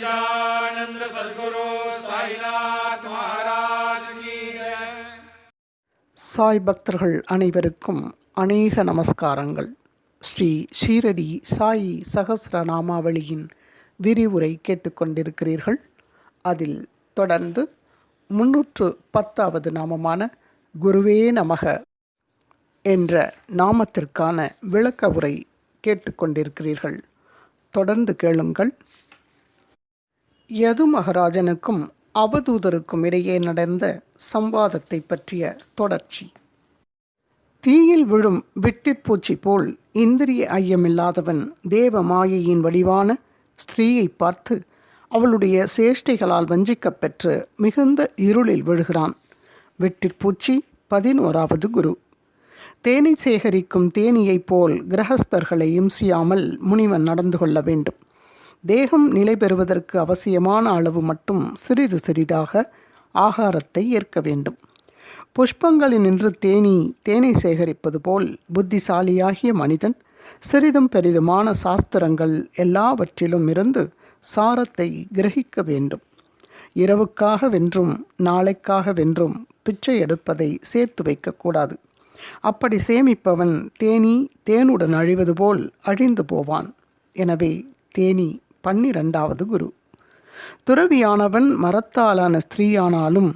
सच्चिदानंद सद्गुरु साईनाथ महाराज की जय. சாய் பக்தர்கள் அனைவருக்கும் அநேக நமஸ்காரங்கள். ஸ்ரீ ஷீரடி சாயி சகஸ்ரநாமாவளியின் விரிவுரை கேட்டுக்கொண்டிருக்கிறீர்கள். அதில் தொடர்ந்து 310வது நாமமான குருவே நமக என்ற நாமத்திற்கான விளக்க உரை கேட்டுக்கொண்டிருக்கிறீர்கள். தொடர்ந்து கேளுங்கள். யது மகாராஜனுக்கும் அவதூதருக்கும் இடையே நடந்த சம்வாதத்தை பற்றிய தொடர்ச்சி. தீயில் விழும் விட்டிற்பூச்சி போல் இந்திரிய ஐயமில்லாதவன் தேவ மாயையின் வடிவான ஸ்திரீயை பார்த்து அவளுடைய சேஷ்டைகளால் வஞ்சிக்கப் பெற்று மிகுந்த இருளில் விழுகிறான். விட்டிற்பூச்சி 11வது குரு. தேனை சேகரிக்கும் தேனீயைப் போல் கிரகஸ்தர்களை இம்சியாமல் முனிவன் நடந்து கொள்ள வேண்டும். தேகம் நிலை பெறுவதற்கு அவசியமான அளவு மட்டும் சிறிது சிறிதாக ஆகாரத்தை ஏற்க வேண்டும். புஷ்பங்களினின்று தேனை சேகரிப்பது போல் புத்திசாலியாகிய மனிதன் சிறிதும் பெரிதுமான சாஸ்திரங்கள் எல்லாவற்றிலும் இருந்து சாரத்தை கிரகிக்க வேண்டும். இரவுக்காக வென்றும் நாளைக்காக வென்றும் பிச்சை எடுப்பதை சேர்த்து வைக்கக்கூடாது. அப்படி சேமிப்பவன் தேனுடன் அழிவது போல் அழிந்து போவான். எனவே தேனி 12வது குரு. துறவியானவன் மரத்தாலான ஸ்திரீயானாலும்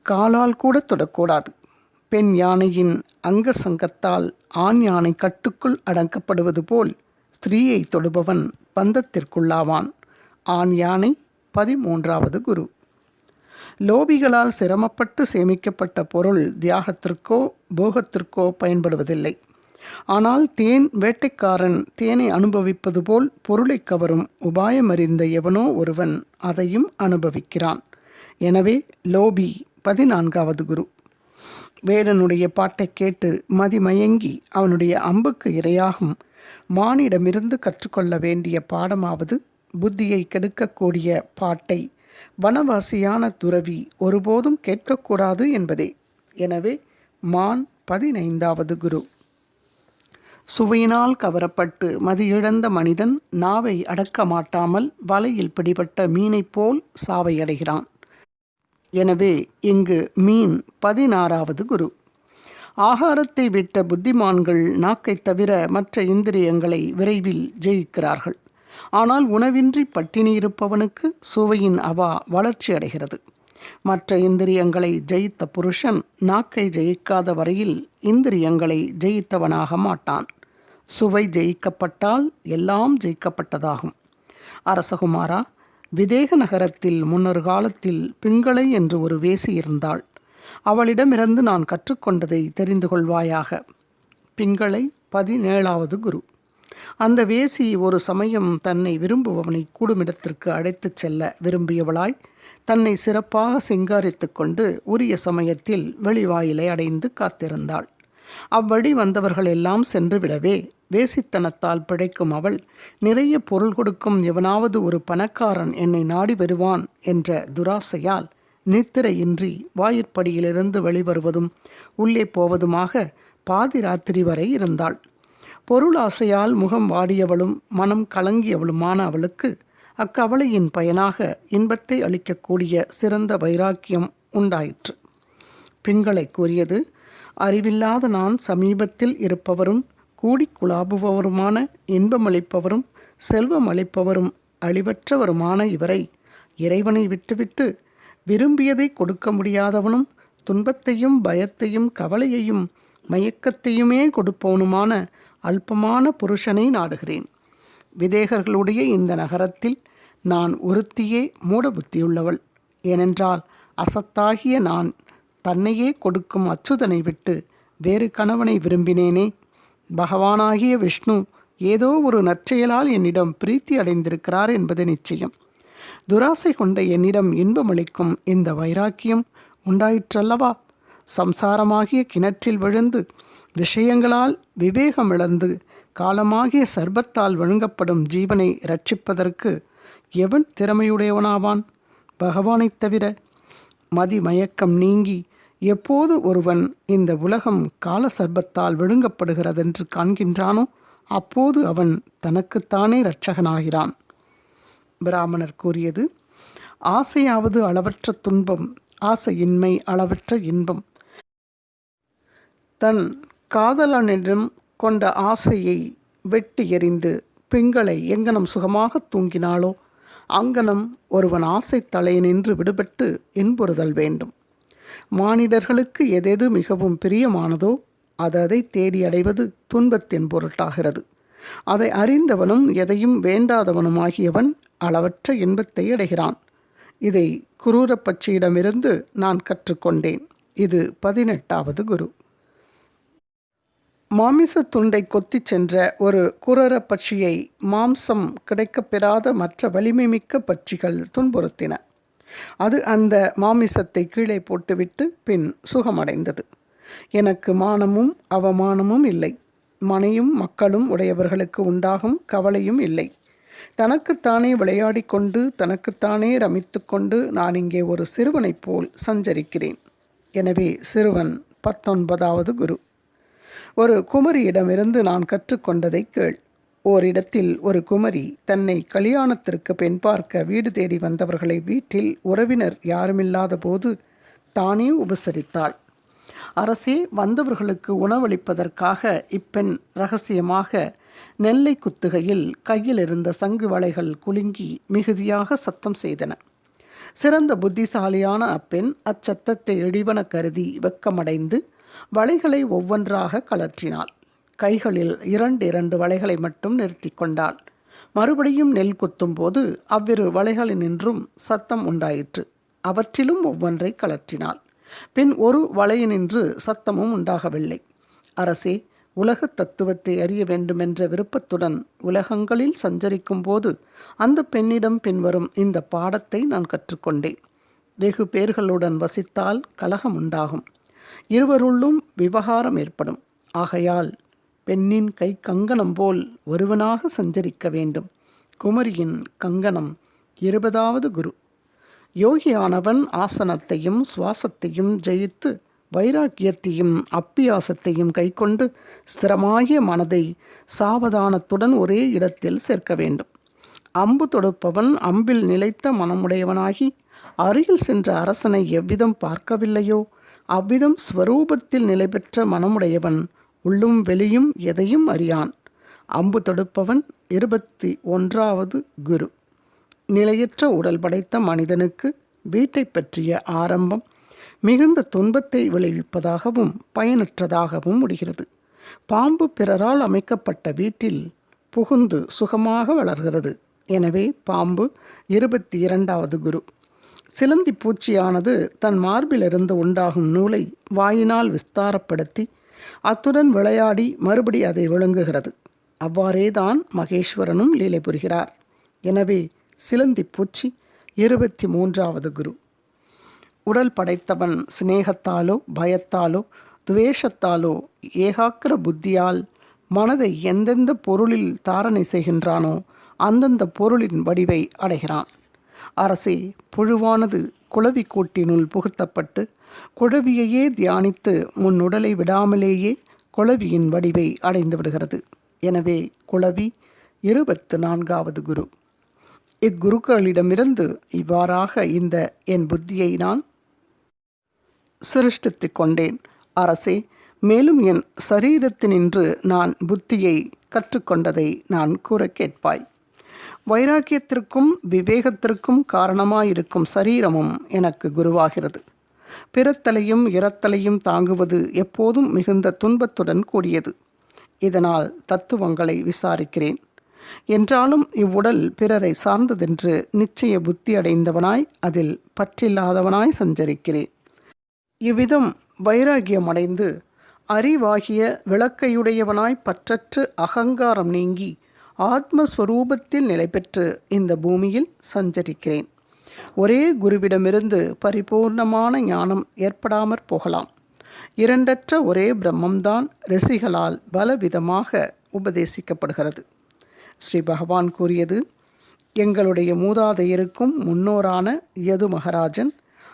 காலால் கூட தொடக்கூடாது. பெண் யானையின் அங்க சங்கத்தால் ஆண் யானை கட்டுக்குள் அடக்கப்படுவது போல் ஸ்திரீயை தொடுபவன் பந்தத்திற்குள்ளாவான். ஆண் யானை 13வது குரு. லோபிகளால் சிரமப்பட்டு சேமிக்கப்பட்ட பொருள் தியாகத்திற்கோ போகத்திற்கோ பயன்படுவதில்லை. ஆனால் தேன் வேட்டைக்காரன் தேனை அனுபவிப்பது போல் பொருளை கவரும் உபாயமறிந்த எவனோ ஒருவன் அதையும் அனுபவிக்கிறான். எனவே லோபி 14வது குரு. வேடனுடைய பாட்டை கேட்டு மதிமயங்கி அவனுடைய அம்புக்கு இரையாகும் மானிடமிருந்து கற்றுக்கொள்ள வேண்டிய பாடமாவது புத்தியை கெடுக்கக்கூடிய பாட்டை வனவாசியான துறவி ஒருபோதும் கேட்கக்கூடாது என்பதே. எனவே மான் 15வது குரு. சுவையினால் கவரப்பட்டு மதியிழந்த மனிதன் நாவை அடக்க மாட்டாமல் வலையில் பிடிபட்ட மீனைப் போல் சாவை அடைகிறான். எனவே இங்கு மீன் 16வது குரு. ஆகாரத்தை விட்ட புத்திமான்கள் நாக்கை தவிர மற்ற இந்திரியங்களை விரைவில் ஜெயிக்கிறார்கள். ஆனால் உணவின்றி பட்டினி இருப்பவனுக்கு சுவையின் அவா வளர்ச்சி அடைகிறது. மற்ற இந்திரியங்களை ஜெயித்த புருஷன் நாக்கை ஜெயிக்காத வரையில் இந்திரியங்களை ஜெயித்தவனாக மாட்டான். சுவை ஜெயிக்கப்பட்டால் எல்லாம் ஜெயிக்கப்பட்டதாகும். அரசகுமாரா, விதேக நகரத்தில் முன்னொரு காலத்தில் பிங்களை என்று ஒரு வேசி இருந்தாள். அவளிடமிருந்து நான் கற்றுக்கொண்டதை தெரிந்து கொள்வாயாக. பிங்களை 17வது குரு. அந்த வேசி ஒரு சமயம் தன்னை விரும்புபவனை கூடுமிடத்திற்கு அழைத்துச் செல்ல விரும்பியவளாய் தன்னை சிறப்பாக சிங்காரித்து கொண்டு உரிய சமயத்தில் வெளிவாயிலை அடைந்து காத்திருந்தாள். அவ்வழி வந்தவர்கள் எல்லாம் சென்று விடவே வேசித்தனத்தால் பிழைக்கும் அவள் நிறைய பொருள் கொடுக்கும் எவனாவது ஒரு பணக்காரன் என்னை நாடி வருவான் என்ற துராசையால் நித்திரையின்றி வாயிற்படியிலிருந்து வெளிவருவதும் உள்ளே போவதுமாக பாதி ராத்திரி வரை இருந்தாள். பொருளாசையால் முகம் வாடியவளும் மனம் கலங்கியவளுமான அவளுக்கு அக்கவலையின் பயனாக இன்பத்தை அளிக்கக்கூடிய சிறந்த வைராக்கியம் உண்டாயிற்று. பிங்களை கூறியது, அறிவில்லாத நான் சமீபத்தில் இருப்பவரும் கூடி குழாபுபவருமான இன்பமளிப்பவரும் செல்வமளிப்பவரும் அழிவற்றவருமான இவரை இறைவனை விட்டுவிட்டு விரும்பியதை கொடுக்க முடியாதவனும் துன்பத்தையும் பயத்தையும் கவலையையும் மயக்கத்தையுமே கொடுப்பவனுமான அல்பமான புருஷனை நாடுகிறேன். விதேகர்களுடைய இந்த நகரத்தில் நான் ஒருத்தியே மூட புத்தியுள்ளவள். ஏனென்றால் அசத்தாகிய நான் தன்னையே கொடுக்கும் அச்சுதனை விட்டு வேறு கணவனை விரும்பினேனே. பகவானாகிய விஷ்ணு ஏதோ ஒரு நற்செயலால் என்னிடம் பிரீத்தி அடைந்திருக்கிறார் என்பது நிச்சயம். துராசை கொண்ட என்னிடம் இன்பமளிக்கும் இந்த வைராக்கியம் உண்டாயிற்றல்லவா? சம்சாரமாகிய கிணற்றில் விழுந்து விஷயங்களால் விவேகமிழந்து காலமாகிய சர்பத்தால் வழங்கப்படும் ஜீவனை இரட்சிப்பதற்கு எவன் திறமையுடையவனாவான்? பகவானைத் தவிர. மதிமயக்கம் நீங்கி எப்போது ஒருவன் இந்த உலகம் கால சர்பத்தால் விழுங்கப்படுகிறதென்று காண்கின்றானோ அப்போது அவன் தனக்குத்தானே இரட்சகனாகிறான். பிராமணர் கூறியது, ஆசையாவது அளவற்ற துன்பம், ஆசையின்மை அளவற்ற இன்பம். தன் காதலனிடம் கொண்ட ஆசையை வெட்டி எறிந்து பெண்களை எங்கனம் சுகமாக தூங்கினாளோ அங்கனம் ஒருவன் ஆசை தலை நின்று விடுபட்டு இன்புறுதல் வேண்டும். மானிடர்களுக்கு எதெது மிகவும் பிரியமானதோ அதை தேடி அடைவது துன்பத்தின் பொருட்டாகிறது. அதை அறிந்தவனும் எதையும் வேண்டாதவனுமாகியவன் அளவற்ற இன்பத்தை அடைகிறான். இதை குரூரப்பட்சியிடமிருந்து நான் கற்றுக்கொண்டேன். இது 18வது குரு. மாமிச துண்டை கொத்திச் சென்ற ஒரு குரூர பட்சியை மாம்சம் கிடைக்கப்பெறாத மற்ற வலிமை மிக்க பட்சிகள் துன்புறுத்தின. அது அந்த மாமிசத்தை கீழே போட்டுவிட்டு பின் சுகமடைந்தது. எனக்கு மானமும் அவமானமும் இல்லை. மனையும் மக்களும் உடையவர்களுக்கு உண்டாகும் கவலையும் இல்லை. தனக்குத்தானே விளையாடி கொண்டு தனக்குத்தானே ரமித்து கொண்டு நான் இங்கே ஒரு சிறுவனைப் போல் சஞ்சரிக்கிறேன். எனவே சிறுவன் 19வது குரு. ஒரு குமரியிடமிருந்து நான் கற்றுக்கொண்டதை கேள். ஓரிடத்தில் ஒரு குமரி தன்னை கல்யாணத்திற்கு பெண் பார்க்க வீடு தேடி வந்தவர்களை வீட்டில் உறவினர் யாருமில்லாத போது தானே உபசரித்தாள். அரசே, வந்தவர்களுக்கு உணவளிப்பதற்காக இப்பெண் ரகசியமாக நெல்லை குத்துகையில் கையில் இருந்த சங்கு வளைகள் குலுங்கி மிகுதியாக சத்தம் செய்தன. சிறந்த புத்திசாலியான அப்பெண் அச்சத்தத்தை இடிவன கருதி வெக்கமடைந்து வளைகளை ஒவ்வொன்றாக கலற்றினாள். கைகளில் 2 வளைகளை மட்டும் நிறுத்தி கொண்டாள். மறுபடியும் நெல் குத்தும் போது அவ்விரு வளைகளினின்றும் சத்தம் உண்டாயிற்று. அவற்றிலும் ஒவ்வொன்றை கலற்றினாள். பின் ஒரு வளையினின்று சத்தமும் உண்டாகவில்லை. அரசே, உலக தத்துவத்தை அறிய வேண்டுமென்ற விருப்பத்துடன் உலகங்களில் சஞ்சரிக்கும் போது அந்த பெண்ணிடம் பின்வரும் இந்த பாடத்தை நான் கற்றுக்கொண்டேன். வெகு பேர்களுடன் வசித்தால் கலகம் உண்டாகும். இருவருள்ளும் விவகாரம் ஏற்படும். ஆகையால் பெண்ணின் கை கங்கணம் போல் ஒருவனாக சஞ்சரிக்க வேண்டும். குமரியின் கங்கணம் 20வது குரு. யோகியானவன் ஆசனத்தையும் சுவாசத்தையும் ஜெயித்து வைராக்கியத்தையும் அப்பியாசத்தையும் கைக்கொண்டு ஸ்திரமாகிய மனதை சாவதானத்துடன் ஒரே இடத்தில் சேர்க்க வேண்டும். அம்பு தொடுப்பவன் அம்பில் நிலைத்த மனமுடையவனாகி அருகில் சென்ற அரசனை எவ்விதம் பார்க்கவில்லையோ அவ்விதம் ஸ்வரூபத்தில் நிலை பெற்ற மனமுடையவன் உள்ளும் வெளியும் எதையும் அறியான். அம்பு தொடுப்பவன் 21வது குரு. நிலையற்ற உடல் படைத்த மனிதனுக்கு வீட்டை பற்றிய ஆரம்பம் மிகுந்த துன்பத்தை விளைவிப்பதாகவும் பயனற்றதாகவும் முடிகிறது. பாம்பு பிறரால் அமைக்கப்பட்ட வீட்டில் புகுந்து சுகமாக வளர்கிறது. எனவே பாம்பு 22வது குரு. சிலந்தி பூச்சியானது தன் மார்பிலிருந்து உண்டாகும் நூலை வாயினால் விஸ்தாரப்படுத்தி அத்துடன் விளையாடி மறுபடி அதை விழுங்குகிறது. அவ்வாறேதான் மகேஸ்வரனும் லீலை புரிகிறார். எனவே சிலந்தி பூச்சி 23வது குரு. உடல் படைத்தவன் சிநேகத்தாலோ பயத்தாலோ துவேஷத்தாலோ ஏகாக்கிர புத்தியால் மனதை எந்தெந்த பொருளில் தாரணை செய்கின்றானோ அந்தந்த பொருளின் வடிவை அடைகிறான். அரசே, புழுவானது குளவி கூட்டினுள் புகுத்தப்பட்டு குழவியையே தியானித்து முன்னுடலை விடாமலேயே குளவியின் வடிவை அடைந்து விடுகிறது. எனவே குளவி 24வது குரு. இக்குருக்களிடமிருந்து இவ்வாறாக இந்த என் புத்தியை நான் சிருஷ்டித்து கொண்டேன். அரசே, மேலும் என் சரீரத்தினின்று நான் புத்தியை கற்றுக்கொண்டதை நான் கூற கேட்பாய். வைராக்கியத்திற்கும் விவேகத்திற்கும் காரணமாயிருக்கும் சரீரமும் எனக்கு குருவாகிறது. பிறத்தலையும் இறத்தலையும் தாங்குவது எப்போதும் மிகுந்த துன்பத்துடன் கூடியது. இதனால் தத்துவங்களை விசாரிக்கிறேன். என்றாலும் இவ்வுடல் பிறரை சார்ந்ததென்று நிச்சய புத்தி அடைந்தவனாய் அதில் பற்றில்லாதவனாய் சஞ்சரிக்கிறேன். இவ்விதம் வைராகியமடைந்து அறிவாகிய விளக்கையுடையவனாய் பற்றற்று அகங்காரம் நீங்கி ஆத்மஸ்வரூபத்தில் நிலை பெற்று இந்த பூமியில் சஞ்சரிக்கிறேன். ஒரே குருவிடமிருந்து பரிபூர்ணமான ஞானம் ஏற்படாமற் போகலாம். இரண்டற்ற ஒரே பிரம்மம்தான் ரிஷிகளால் பலவிதமாக உபதேசிக்கப்படுகிறது. ஸ்ரீ பகவான் கூறியது, எங்களுடைய மூதாதையருக்கும் முன்னோரான யது மகாராஜன்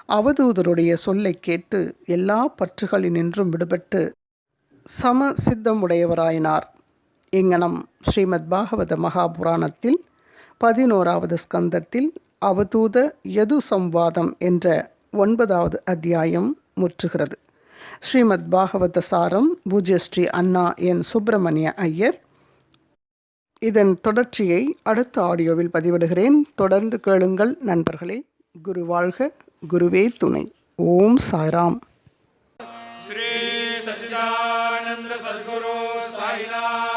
அவதூதருடைய சொல்லை கேட்டு எல்லா பற்றுகளினின்றும் விடுபட்டு சம சித்தமுடையவராயினார். இங்கனம் ஸ்ரீமத் பாகவத மகாபுராணத்தில் 11வது ஸ்கந்தத்தில் அவதூத யது சம்வாதம் என்ற 9வது அத்தியாயம் முற்றுகிறது. ஸ்ரீமத் பாகவத சாரம் பூஜ்ய ஸ்ரீ அண்ணா என் சுப்பிரமணிய ஐயர். இதன் தொடர்ச்சியை அடுத்த ஆடியோவில் பதிவிடுகிறேன். தொடர்ந்து கேளுங்கள் நண்பர்களே. குரு வாழ்க, குருவே துணை. ஓம் சாய்ராம். श्री सच्चिदानंद सद्गुरु साईनाथ